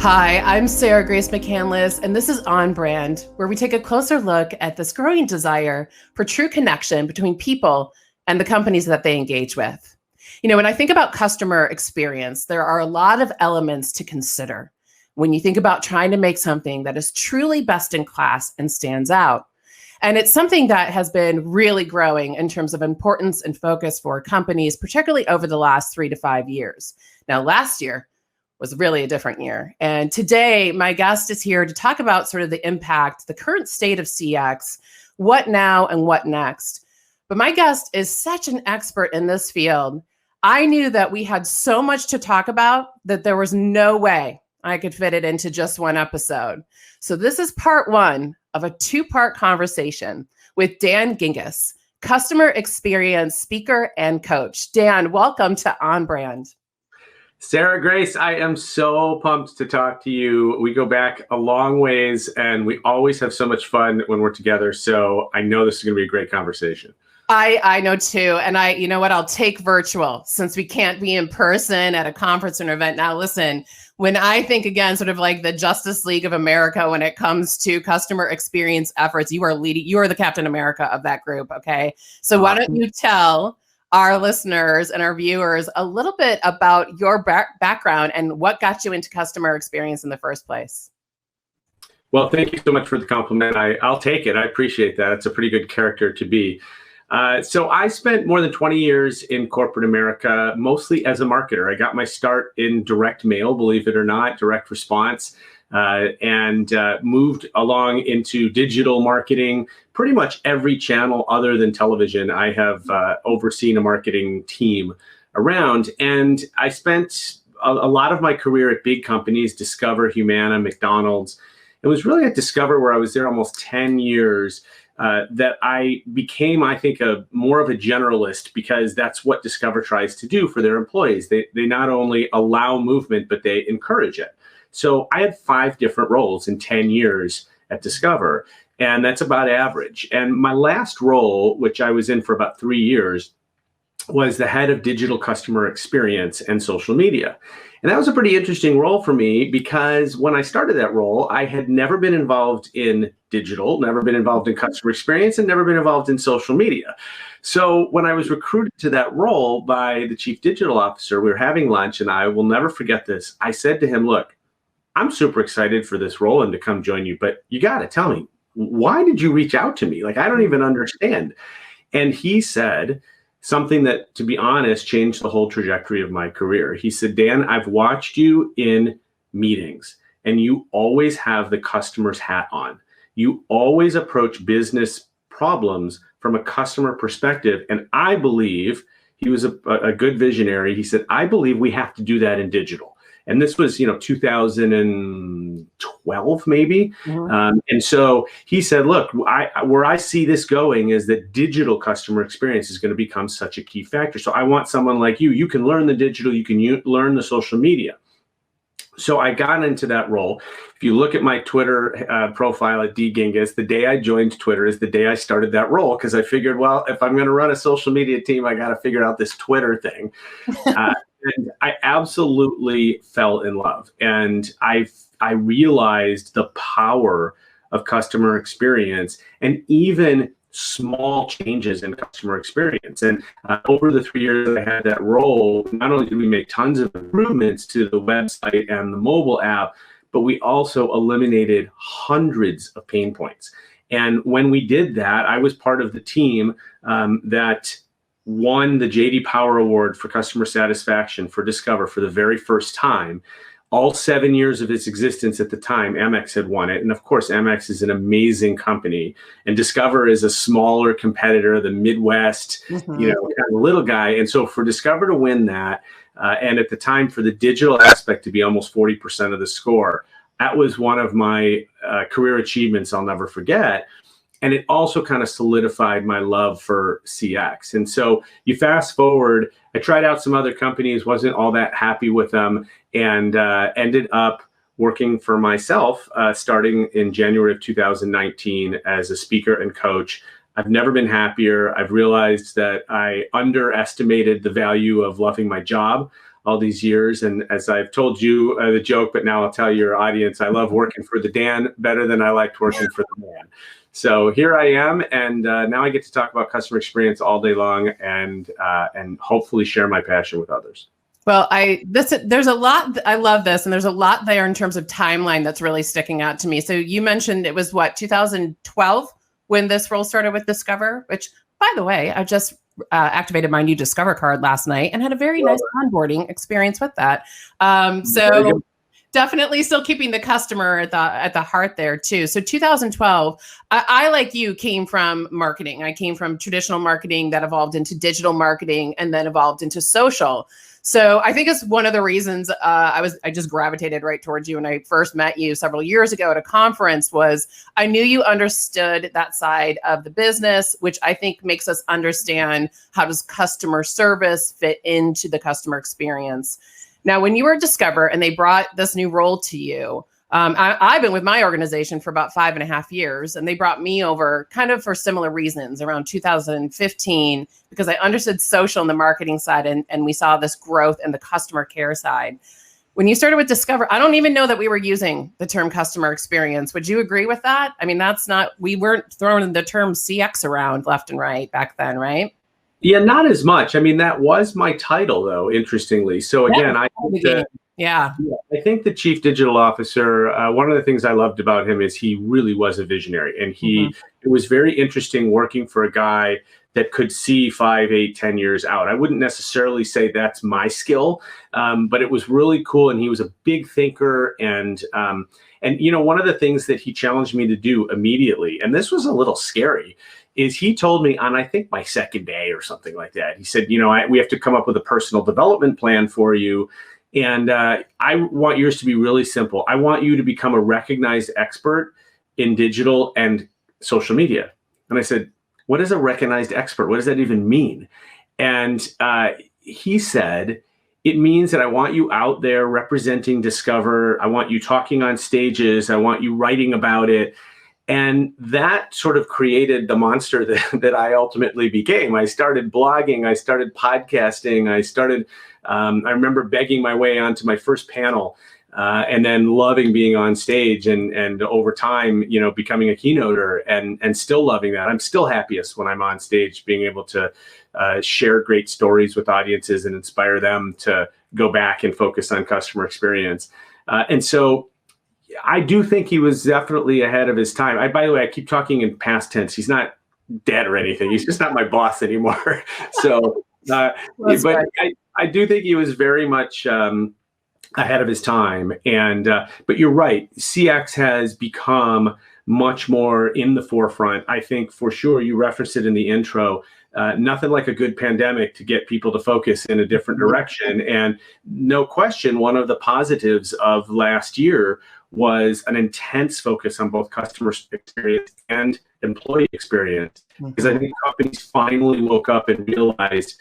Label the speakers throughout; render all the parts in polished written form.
Speaker 1: Hi, I'm Sarah Grace McCandless, and this is OnBrand, where we take a closer look at this growing desire for true connection between people and the companies that they engage with. When I think about customer experience, there are a lot of elements to consider when you think about trying to make something that is truly best in class and stands out. And it's something that has been really growing in terms of importance and focus for companies, particularly over the last 3 to 5 years. Now, last year was really a different year. And today, my guest is here to talk about sort of the impact, the current state of CX, what now and what next. But my guest is such an expert in this field. I knew that we had so much to talk about that there was no way I could fit it into just one episode. So this is part one of a 2-part conversation with Dan Gingiss, customer experience speaker and coach. Dan, welcome to OnBrand.
Speaker 2: Sarah Grace, I am so pumped to talk to you. We go back a long ways and we always have so much fun when we're together. So I know this is going to be a great conversation.
Speaker 1: I know too. And you know what? I'll take virtual since we can't be in person at a conference or an event. Now, listen, when I think again, sort of like the Justice League of America, when it comes to customer experience efforts, you are leading, you are the Captain America of that group. Okay. So why don't you tell our listeners and our viewers a little bit about your background and what got you into customer experience in the first place?
Speaker 2: Well, thank you so much for the compliment. I'll take it. I appreciate that. It's a pretty good character to be. So I spent more than 20 years in corporate America, mostly as a marketer. I got my start in direct mail, believe it or not, direct response, and moved along into digital marketing, pretty much every channel other than television. I have overseen a marketing team around, and I spent a lot of my career at big companies, Discover, Humana, McDonald's. It was really at Discover where I was there almost 10 years that I became, I think, more of a generalist, because that's what Discover tries to do for their employees. They not only allow movement, but they encourage it. So I had 5 different roles in 10 years at Discover, and that's about average. And my last role, which I was in for about 3 years, was the head of digital customer experience and social media. And that was a pretty interesting role for me, because when I started that role, I had never been involved in digital, never been involved in customer experience, and never been involved in social media. So when I was recruited to that role by the chief digital officer, we were having lunch, and I will never forget this. I said to him, look, I'm super excited for this role and to come join you, but you got to tell me, why did you reach out to me? Like, I don't even understand. And he said something that, to be honest, changed the whole trajectory of my career. He said, Dan, I've watched you in meetings, and you always have the customer's hat on. You always approach business problems from a customer perspective. And I believe, he was a good visionary. He said, I believe we have to do that in digital. And this was, 2012, maybe. Mm-hmm. And so he said, look, where I see this going is that digital customer experience is going to become such a key factor. So I want someone like you. You can learn the digital, you can learn the social media. So I got into that role. If you look at my Twitter profile at D Gingiss, the day I joined Twitter is the day I started that role, because I figured, well, if I'm going to run a social media team, I got to figure out this Twitter thing. And I absolutely fell in love. And I realized the power of customer experience and even small changes in customer experience. And over the 3 years that I had that role, not only did we make tons of improvements to the website and the mobile app, but we also eliminated hundreds of pain points. And when we did that, I was part of the team that won the J.D. Power Award for customer satisfaction for Discover for the very first time. All 7 years of its existence at the time, Amex had won it. And of course, Amex is an amazing company. And Discover is a smaller competitor, the Midwest, kind of little guy. And so for Discover to win that, and at the time for the digital aspect to be almost 40% of the score, that was one of my career achievements I'll never forget. And it also kind of solidified my love for CX. And so you fast forward, I tried out some other companies, wasn't all that happy with them, and ended up working for myself starting in January of 2019 as a speaker and coach. I've never been happier. I've realized that I underestimated the value of loving my job. all these years. And as I've told you the joke, but now I'll tell your audience, I love working for the Dan better than I liked working for the man. So here I am, and now I get to talk about customer experience all day long, and hopefully share my passion with others.
Speaker 1: Well, there's a lot, I love this, and there's a lot there in terms of timeline that's really sticking out to me. So you mentioned it was 2012 when this role started with Discover, which, by the way, I just activated my new Discover card last night and had a very nice onboarding experience with that. So definitely still keeping the customer at the heart there too. So 2012, I like you came from marketing. I came from traditional marketing that evolved into digital marketing and then evolved into social. So I think it's one of the reasons I just gravitated right towards you when I first met you several years ago at a conference. Was I knew you understood that side of the business, which I think makes us understand how does customer service fit into the customer experience. Now, when you were at Discover and they brought this new role to you, I've been with my organization for about 5.5 years, and they brought me over kind of for similar reasons around 2015, because I understood social and the marketing side, and we saw this growth in the customer care side. When you started with Discover, I don't even know that we were using the term customer experience. Would you agree with that? I mean, we weren't throwing the term CX around left and right back then, right?
Speaker 2: Yeah, not as much. I mean, that was my title, though, interestingly. So again, I think the chief digital officer, one of the things I loved about him is he really was a visionary. And it was very interesting working for a guy that could see 5, 8, 10 years out. I wouldn't necessarily say that's my skill, but it was really cool. And he was a big thinker. And one of the things that he challenged me to do immediately, and this was a little scary, is he told me on, I think, my second day or something like that, he said, we have to come up with a personal development plan for you. And I want yours to be really simple. I want you to become a recognized expert in digital and social media. And I said, what is a recognized expert? What does that even mean? And he said, it means that I want you out there representing Discover. I want you talking on stages. I want you writing about it. And that sort of created the monster that I ultimately became. I started blogging, I started podcasting, I remember begging my way onto my first panel, and then loving being on stage, and over time, becoming a keynoter and still loving that. I'm still happiest when I'm on stage, being able to share great stories with audiences and inspire them to go back and focus on customer experience. And so I do think he was definitely ahead of his time. By the way, I keep talking in past tense. He's not dead or anything. He's just not my boss anymore. So, but I do think he was very much ahead of his time. And but you're right. CX has become much more in the forefront. I think for sure, you referenced it in the intro. Nothing like a good pandemic to get people to focus in a different direction. And no question, one of the positives of last year was an intense focus on both customer experience and employee experience. Because I think companies finally woke up and realized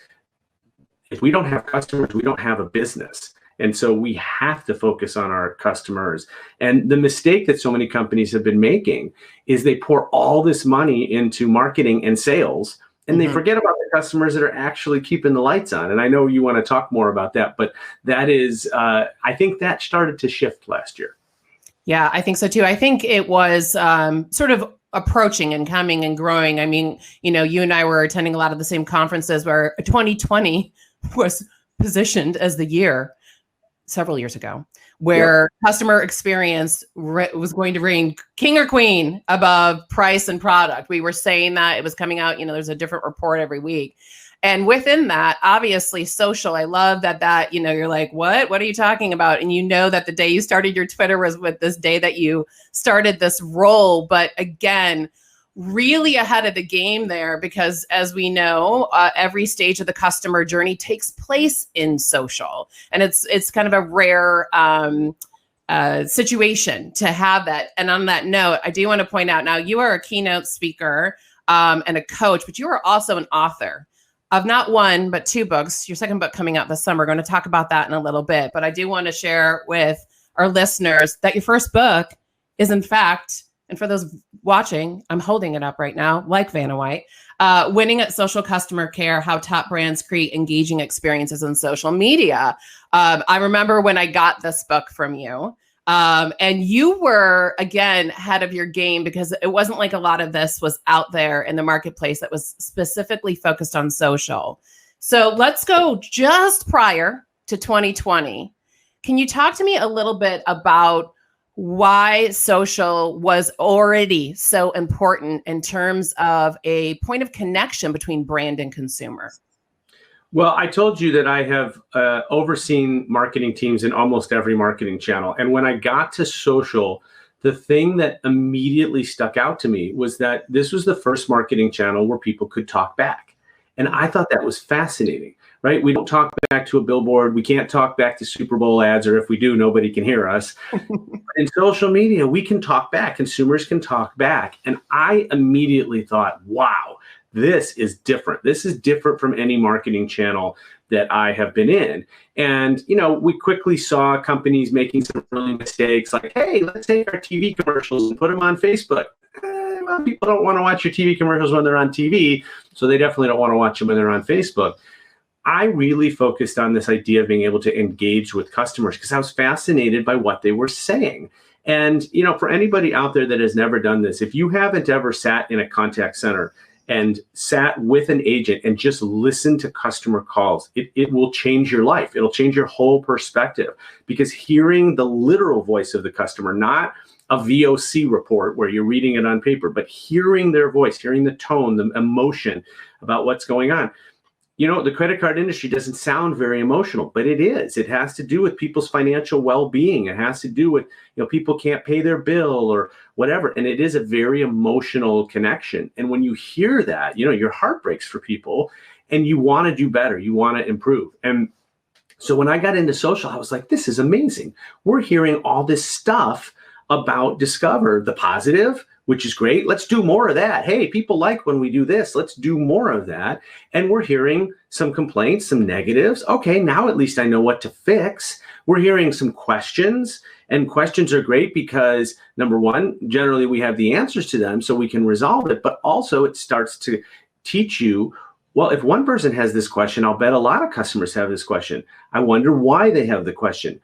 Speaker 2: if we don't have customers, we don't have a business. And so we have to focus on our customers. And the mistake that so many companies have been making is they pour all this money into marketing and sales, and they forget about the customers that are actually keeping the lights on. And I know you want to talk more about that, but that is, I think that started to shift last year.
Speaker 1: Yeah, I think so too. I think it was sort of approaching and coming and growing. I mean, you and I were attending a lot of the same conferences where 2020 was positioned as the year several years ago, where customer experience was going to reign king or queen above price and product. We were saying that it was coming out, there's a different report every week. And within that, obviously social, I love that, you're like, what are you talking about? And that the day you started your Twitter was with this day that you started this role. But again, really ahead of the game there, because as we know, every stage of the customer journey takes place in social. And it's kind of a rare situation to have that. And on that note, I do want to point out, now you are a keynote speaker and a coach, but you are also an author of not one, but 2 books. Your second book coming out this summer. We're going to talk about that in a little bit. But I do want to share with our listeners that your first book is, in fact, And for those watching, I'm holding it up right now, like Vanna White. Winning at Social Customer Care, How Top Brands Create Engaging Experiences on Social Media. I remember when I got this book from you. And you were, again, ahead of your game because it wasn't like a lot of this was out there in the marketplace that was specifically focused on social. So let's go just prior to 2020. Can you talk to me a little bit about why social was already so important in terms of a point of connection between brand and consumer?
Speaker 2: Well, I told you that I have overseen marketing teams in almost every marketing channel. And when I got to social, the thing that immediately stuck out to me was that this was the first marketing channel where people could talk back. And I thought that was fascinating, right? We don't talk back to a billboard. We can't talk back to Super Bowl ads, or if we do, nobody can hear us. In social media, we can talk back. Consumers can talk back. And I immediately thought, wow, this is different. This is different from any marketing channel that I have been in. And, we quickly saw companies making some early mistakes like, hey, let's take our TV commercials and put them on Facebook. Well, people don't want to watch your TV commercials when they're on TV, so they definitely don't want to watch them when they're on Facebook. I really focused on this idea of being able to engage with customers because I was fascinated by what they were saying. And, for anybody out there that has never done this, if you haven't ever sat in a contact center and sat with an agent and just listened to customer calls, it will change your life. It'll change your whole perspective because hearing the literal voice of the customer, not a VOC report where you're reading it on paper, but hearing their voice, hearing the tone, the emotion about what's going on. The credit card industry doesn't sound very emotional, but it is. It has to do with people's financial well-being. It has to do with, people can't pay their bill or whatever. And it is a very emotional connection. And when you hear that, your heart breaks for people and you want to do better. You want to improve. And so when I got into social, I was like, this is amazing. We're hearing all this stuff about Discover, the positive, which is great. Let's do more of that. Hey, people like when we do this. Let's do more of that. And we're hearing some complaints, some negatives. Okay, now at least I know what to fix. We're hearing some questions, and questions are great because, number one, generally we have the answers to them so we can resolve it. But also it starts to teach you, well, if one person has this question, I'll bet a lot of customers have this question. I wonder why they have the question.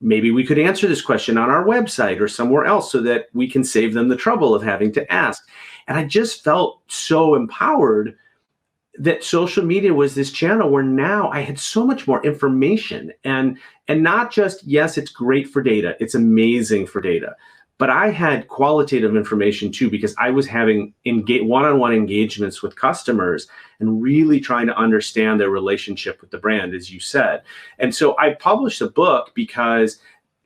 Speaker 2: Maybe we could answer this question on our website or somewhere else so that we can save them the trouble of having to ask. And I just felt so empowered that social media was this channel where now I had so much more information and not just, yes, it's great for data. It's amazing for data. But I had qualitative information too, because I was having one-on-one engagements with customers and really trying to understand their relationship with the brand, as you said. And so I published a book because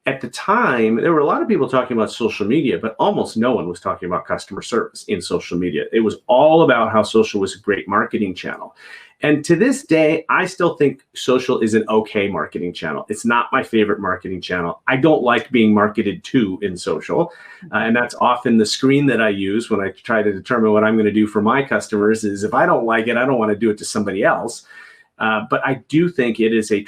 Speaker 2: at the time, there were a lot of people talking about social media, but almost no one was talking about customer service in social media. It was all about how social was a great marketing channel. And to this day, I still think social is an okay marketing channel. It's not my favorite marketing channel. I don't like being marketed to in social. And that's often the screen that I use when I try to determine what I'm going to do for my customers is if I don't like it, I don't want to do it to somebody else. But I do think it is a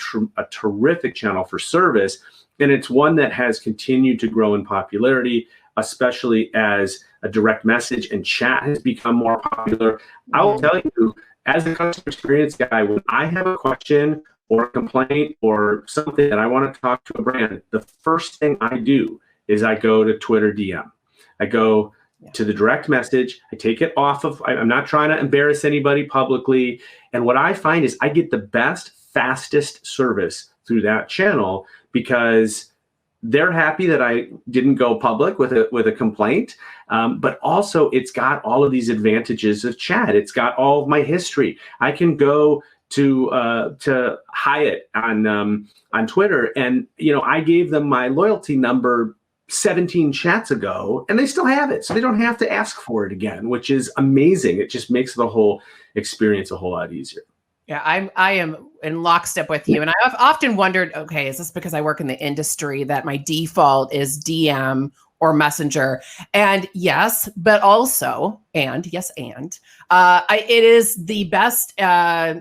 Speaker 2: terrific channel for service. And it's one that has continued to grow in popularity, especially as a direct message and chat has become more popular. I will tell you, as a customer experience guy, when I have a question or a complaint or something that I want to talk to a brand, the first thing I do is I go to Twitter DM. I go to the direct message. I take it off of, I'm not trying to embarrass anybody publicly. And what I find is I get the best, fastest service through that channel because they're happy that I didn't go public with a complaint, but also it's got all of these advantages of chat. It's got all of my history. I can go to Hyatt on Twitter, and I gave them my loyalty number 17 chats ago, and they still have it, so they don't have to ask for it again, which is amazing. It just makes the whole experience a whole lot easier.
Speaker 1: Yeah, I am in lockstep with you. And I've often wondered, okay, is this because I work in the industry that my default is DM or Messenger? And yes, but also, it is the best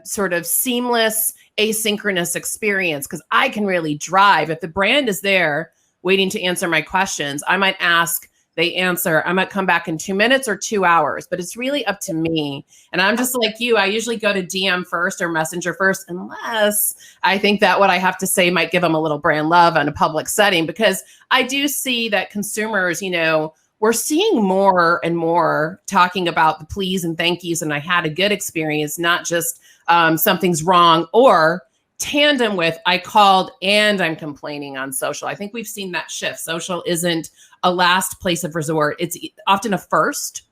Speaker 1: sort of seamless asynchronous experience because I can really drive. If the brand is there waiting to answer my questions, I might ask they answer, I might come back in 2 minutes or 2 hours, but it's really up to me. And I'm just like you, I usually go to DM first or Messenger first, unless I think that what I have to say might give them a little brand love in a public setting, because I do see that consumers, we're seeing more and more talking about the please and thank yous. And I had a good experience, not just something's wrong, or tandem with I called and I'm complaining on social. I think we've seen that shift. Social isn't a last place of resort. It's often a first.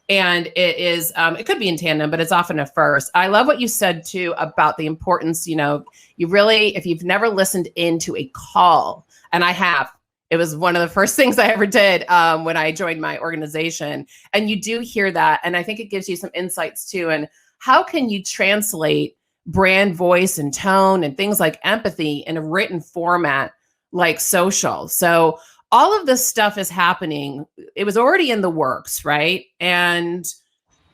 Speaker 1: And it is, it could be in tandem, but it's often a first. I love what you said too about the importance, you really, if you've never listened into a call, and I have, it was one of the first things I ever did when I joined my organization. And you do hear that. And I think it gives you some insights too. And how can you translate brand voice and tone and things like empathy in a written format like social? So all of this stuff is happening. It was already in the works, right? And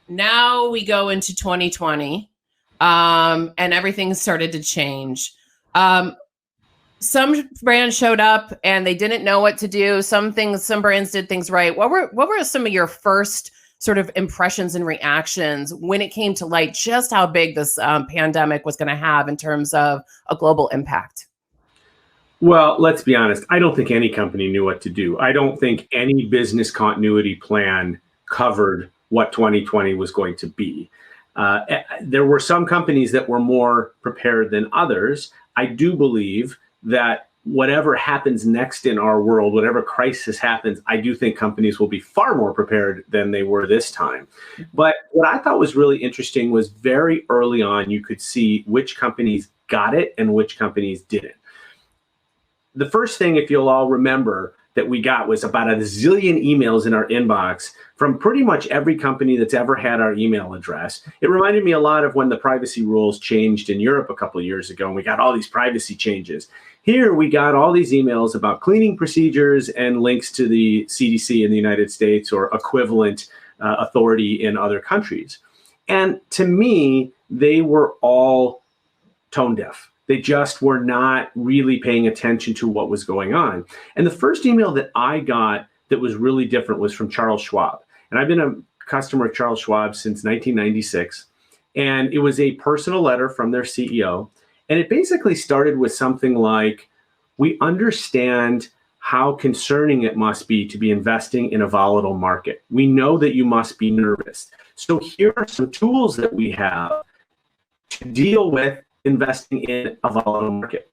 Speaker 1: now we go into 2020 and everything started to change. Some brands showed up and they didn't know what to do. Some brands did things right. What were some of your first sort of impressions and reactions when it came to light just how big this pandemic was going to have in terms of a global impact?
Speaker 2: Well, let's be honest. I don't think any company knew what to do. I don't think any business continuity plan covered what 2020 was going to be. There were some companies that were more prepared than others. I do believe that whatever happens next in our world, whatever crisis happens, I do think companies will be far more prepared than they were this time. But what I thought was really interesting was very early on, you could see which companies got it and which companies didn't. The first thing, if you'll all remember, that we got was about a zillion emails in our inbox from pretty much every company that's ever had our email address. It reminded me a lot of when the privacy rules changed in Europe a couple of years ago, and we got all these privacy changes. Here, we got all these emails about cleaning procedures and links to the CDC in the United States or equivalent authority in other countries. And to me, they were all tone deaf. They just were not really paying attention to what was going on. And the first email that I got that was really different was from Charles Schwab. And I've been a customer of Charles Schwab since 1996. And it was a personal letter from their CEO. And it basically started with something like, we understand how concerning it must be to be investing in a volatile market. We know that you must be nervous. So here are some tools that we have to deal with investing in a volatile market.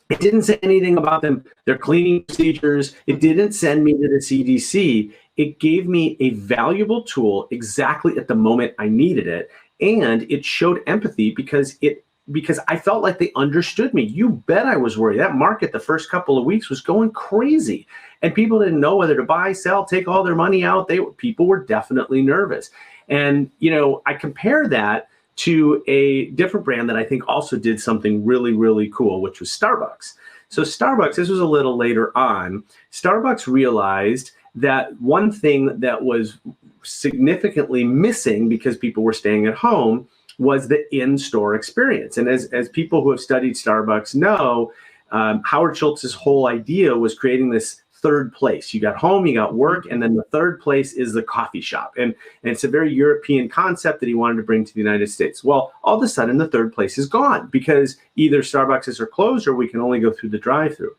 Speaker 2: It didn't say anything about their cleaning procedures. It didn't send me to the CDC. It gave me a valuable tool exactly at the moment I needed it. And it showed empathy because I felt like they understood me. You bet I was worried. That market the first couple of weeks was going crazy. And people didn't know whether to buy, sell, take all their money out. People were definitely nervous. And, I compare that to a different brand that I think also did something really, really cool, which was Starbucks. So Starbucks, this was a little later on, Starbucks realized that one thing that was significantly missing because people were staying at home was the in-store experience. And as people who have studied Starbucks know, Howard Schultz's whole idea was creating this third place. You got home, you got work, and then the third place is the coffee shop. And it's a very European concept that he wanted to bring to the United States. Well, all of a sudden, the third place is gone because either Starbucks are closed or we can only go through the drive-through.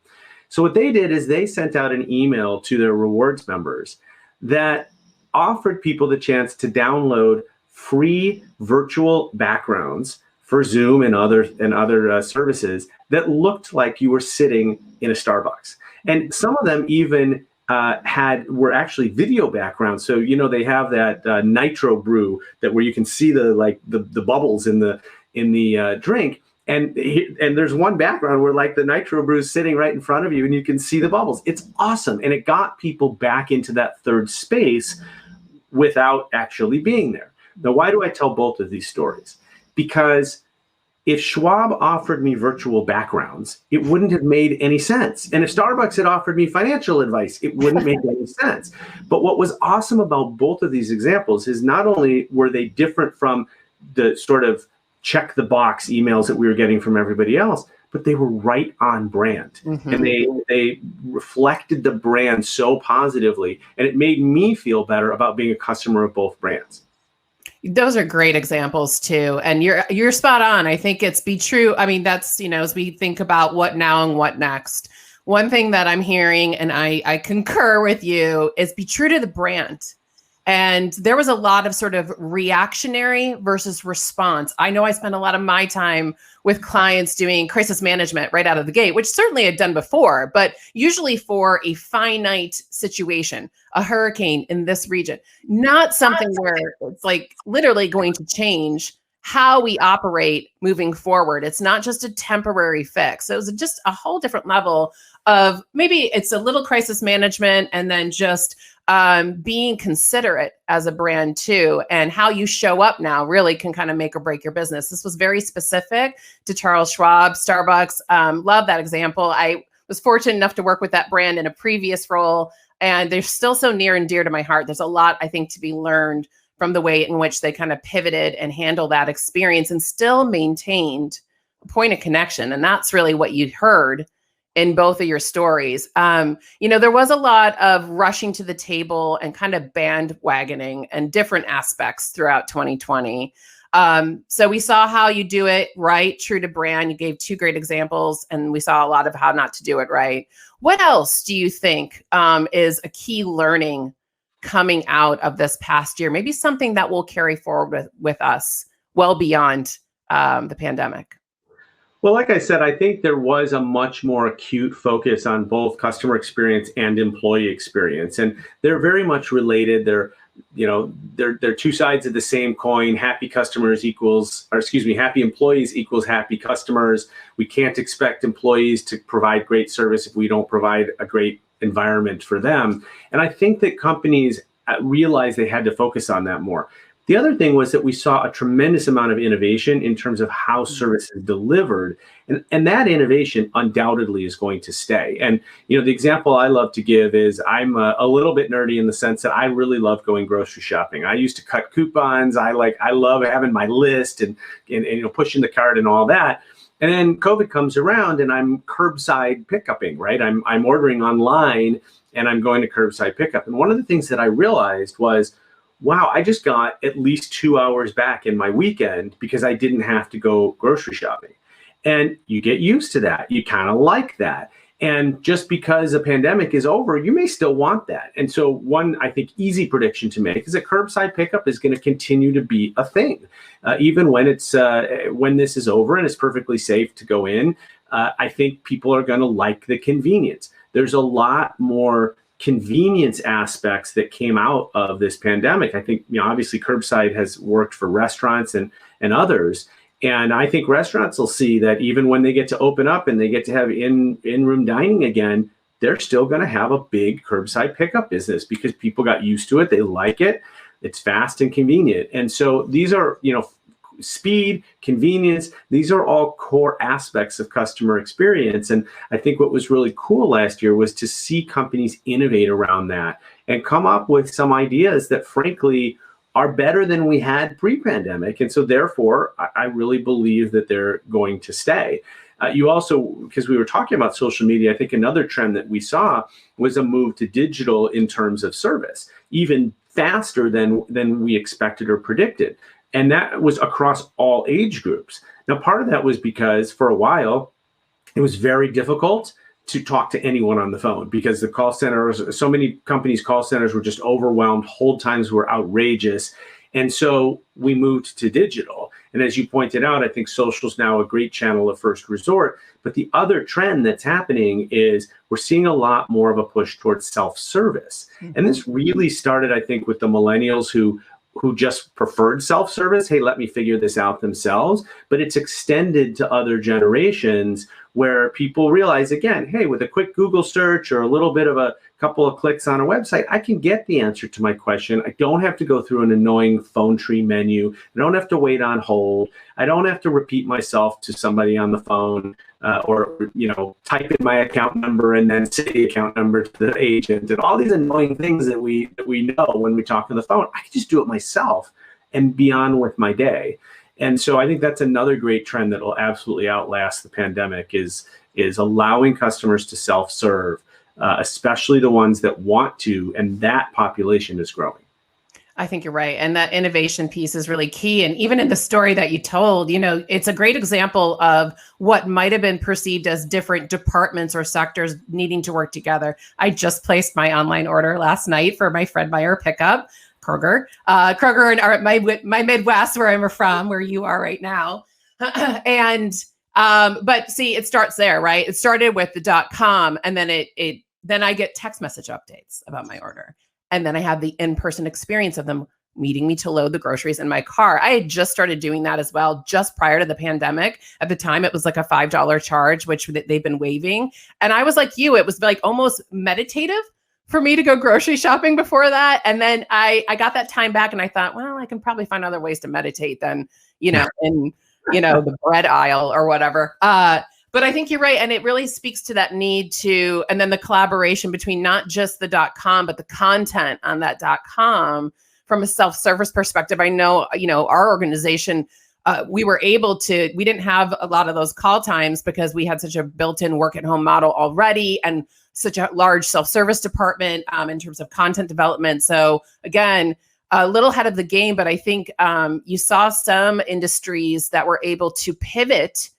Speaker 2: So what they did is they sent out an email to their rewards members that offered people the chance to download free virtual backgrounds for Zoom and other services that looked like you were sitting in a Starbucks. And some of them even were actually video backgrounds. So they have that nitro brew where you can see the bubbles in the drink. And there's one background where the nitro brew is sitting right in front of you, and you can see the bubbles. It's awesome, and it got people back into that third space without actually being there. Now, why do I tell both of these stories? Because if Schwab offered me virtual backgrounds, it wouldn't have made any sense. And if Starbucks had offered me financial advice, it wouldn't make any sense. But what was awesome about both of these examples is not only were they different from the sort of check the box emails that we were getting from everybody else, but they were right on brand.
Speaker 1: Mm-hmm.
Speaker 2: And they reflected the brand so positively, and it made me feel better about being a customer of both brands.
Speaker 1: Those are great examples too. And you're spot on. I think it's be true. I mean, that's, as we think about what now and what next, one thing that I'm hearing, and I concur with you, is be true to the brand. And there was a lot of sort of reactionary versus response. I know I spent a lot of my time with clients doing crisis management right out of the gate, which certainly I'd done before, but usually for a finite situation, a hurricane in this region, not something where it's like literally going to change how we operate moving forward. It's not just a temporary fix. It was just a whole different level of, maybe it's a little crisis management, and then just being considerate as a brand too, and how you show up now really can kind of make or break your business. This was very specific to Charles Schwab, Starbucks. Love that example. I was fortunate enough to work with that brand in a previous role, and they're still so near and dear to my heart. There's a lot, I think, to be learned from the way in which they kind of pivoted and handled that experience and still maintained a point of connection. And that's really what you heard in both of your stories. There was a lot of rushing to the table and kind of bandwagoning and different aspects throughout 2020. So we saw how you do it right, true to brand. You gave two great examples, and we saw a lot of how not to do it right. What else do you think is a key learning coming out of this past year? Maybe something that will carry forward with us well beyond the pandemic.
Speaker 2: Well, like I said, I think there was a much more acute focus on both customer experience and employee experience, and they're very much related. They're two sides of the same coin. Happy employees equals happy customers. We can't expect employees to provide great service if we don't provide a great environment for them. And I think that companies realized they had to focus on that more. The other thing was that we saw a tremendous amount of innovation in terms of how service is delivered. And that innovation undoubtedly is going to stay. And, the example I love to give is I'm a little bit nerdy in the sense that I really love going grocery shopping. I used to cut coupons. I love having my list and pushing the cart and all that. And then COVID comes around and I'm curbside pickupping, right? I'm ordering online and I'm going to curbside pickup. And one of the things that I realized was, wow, I just got at least 2 hours back in my weekend because I didn't have to go grocery shopping. And you get used to that. You kind of like that. And just because a pandemic is over, you may still want that. And so one, I think, easy prediction to make is that curbside pickup is going to continue to be a thing. Even when when this is over and it's perfectly safe to go in, I think people are going to like the convenience. There's a lot more convenience aspects that came out of this pandemic. I think, obviously curbside has worked for restaurants and others. And I think restaurants will see that even when they get to open up and they get to have in-room dining again, they're still going to have a big curbside pickup business because people got used to it. They like it. It's fast and convenient. And so these are, speed, convenience, these are all core aspects of customer experience. And I think what was really cool last year was to see companies innovate around that and come up with some ideas that frankly are better than we had pre-pandemic. And so therefore, I really believe that they're going to stay. You also, because we were talking about social media, I think another trend that we saw was a move to digital in terms of service, even faster than we expected or predicted. And that was across all age groups. Now, part of that was because for a while, it was very difficult to talk to anyone on the phone because the call centers, so many companies' call centers were just overwhelmed. Hold times were outrageous. And so we moved to digital. And as you pointed out, I think social is now a great channel of first resort. But the other trend that's happening is we're seeing a lot more of a push towards self-service. And this really started, I think, with the millennials who just preferred self-service. Hey, let me figure this out themselves. But it's extended to other generations where people realize, again, hey, with a quick Google search or a little bit of a couple of clicks on a website, I can get the answer to my question. I don't have to go through an annoying phone tree menu. I don't have to wait on hold. I don't have to repeat myself to somebody on the phone or type in my account number and then say the account number to the agent and all these annoying things that we know when we talk on the phone. I can just do it myself and be on with my day. And so I think that's another great trend that will absolutely outlast the pandemic is allowing customers to self-serve, especially the ones that want to, and that population is growing.
Speaker 1: I think you're right. And that innovation piece is really key. And even in the story that you told, it's a great example of what might have been perceived as different departments or sectors needing to work together. I just placed my online order last night for my Fred Meyer pickup, Kroger and my Midwest, where I'm from, where you are right now. But see, it starts there, right? It started with the .com, and then then I get text message updates about my order. And then I have the in-person experience of them meeting me to load the groceries in my car. I had just started doing that as well, just prior to the pandemic. At the time, it was like a $5 charge, which they've been waiving. And I was like you, it was like almost meditative for me to go grocery shopping before that. And then I got that time back and I thought, well, I can probably find other ways to meditate than, in, the bread aisle or whatever. But I think you're right. And it really speaks to that need to, and then the collaboration between not just the .com, but the content on that .com from a self-service perspective. I know, our organization, we didn't have a lot of those call times because we had such a built-in work at home model already and such a large self-service department in terms of content development. So again, a little ahead of the game, but I think you saw some industries that were able to pivot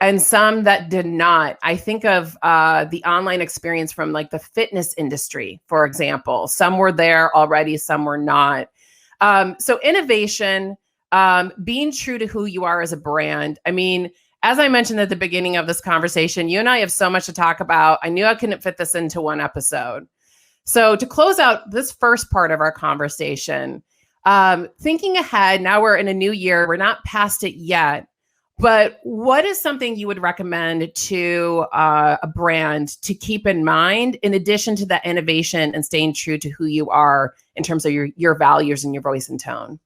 Speaker 1: and some that did not. I think of the online experience from like the fitness industry, for example. Some were there already, some were not. So innovation, being true to who you are as a brand. I mean, as I mentioned at the beginning of this conversation, you and I have so much to talk about. I knew I couldn't fit this into one episode. So to close out this first part of our conversation, thinking ahead, now we're in a new year, we're not past it yet. But what is something you would recommend to a brand to keep in mind, in addition to that innovation and staying true to who you are in terms of your values and your voice and tone?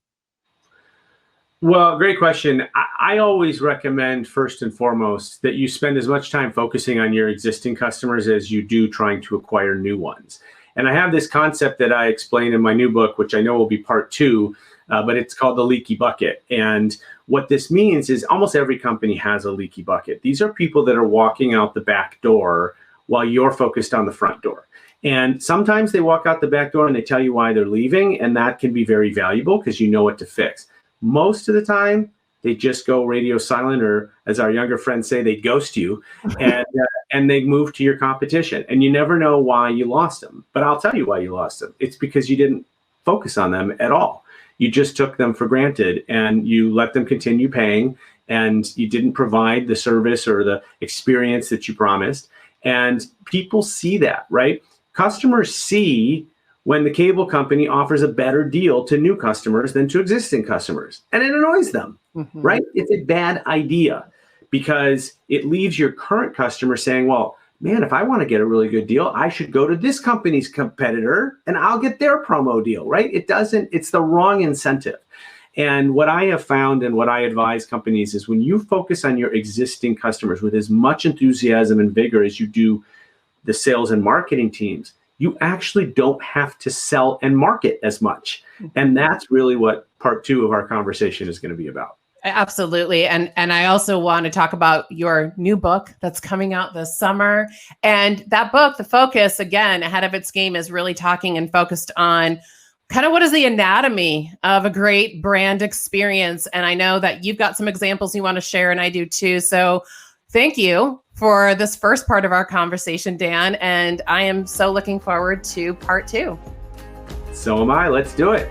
Speaker 2: Well, great question. I always recommend, first and foremost, that you spend as much time focusing on your existing customers as you do trying to acquire new ones. And I have this concept that I explain in my new book, which I know will be part 2, but it's called the leaky bucket. And what this means is almost every company has a leaky bucket. These are people that are walking out the back door while you're focused on the front door. And sometimes they walk out the back door and they tell you why they're leaving, and that can be very valuable because you know what to fix. Most of the time, they just go radio silent, or as our younger friends say, they ghost you, and they move to your competition. And you never know why you lost them. But I'll tell you why you lost them. It's because you didn't focus on them at all. You just took them for granted and you let them continue paying, and you didn't provide the service or the experience that you promised. And people see that, right? Customers see when the cable company offers a better deal to new customers than to existing customers. And it annoys them, right? It's a bad idea because it leaves your current customer saying, well, man, if I want to get a really good deal, I should go to this company's competitor and I'll get their promo deal, right? It's the wrong incentive. And what I have found and what I advise companies is when you focus on your existing customers with as much enthusiasm and vigor as you do the sales and marketing teams, you actually don't have to sell and market as much. And that's really what part 2 of our conversation is going to be about.
Speaker 1: Absolutely. And I also want to talk about your new book that's coming out this summer. And that book, the focus, again, ahead of its game, is really talking and focused on kind of what is the anatomy of a great brand experience. And I know that you've got some examples you want to share, and I do too. So thank you for this first part of our conversation, Dan. And I am so looking forward to part 2.
Speaker 2: So am I. Let's do it.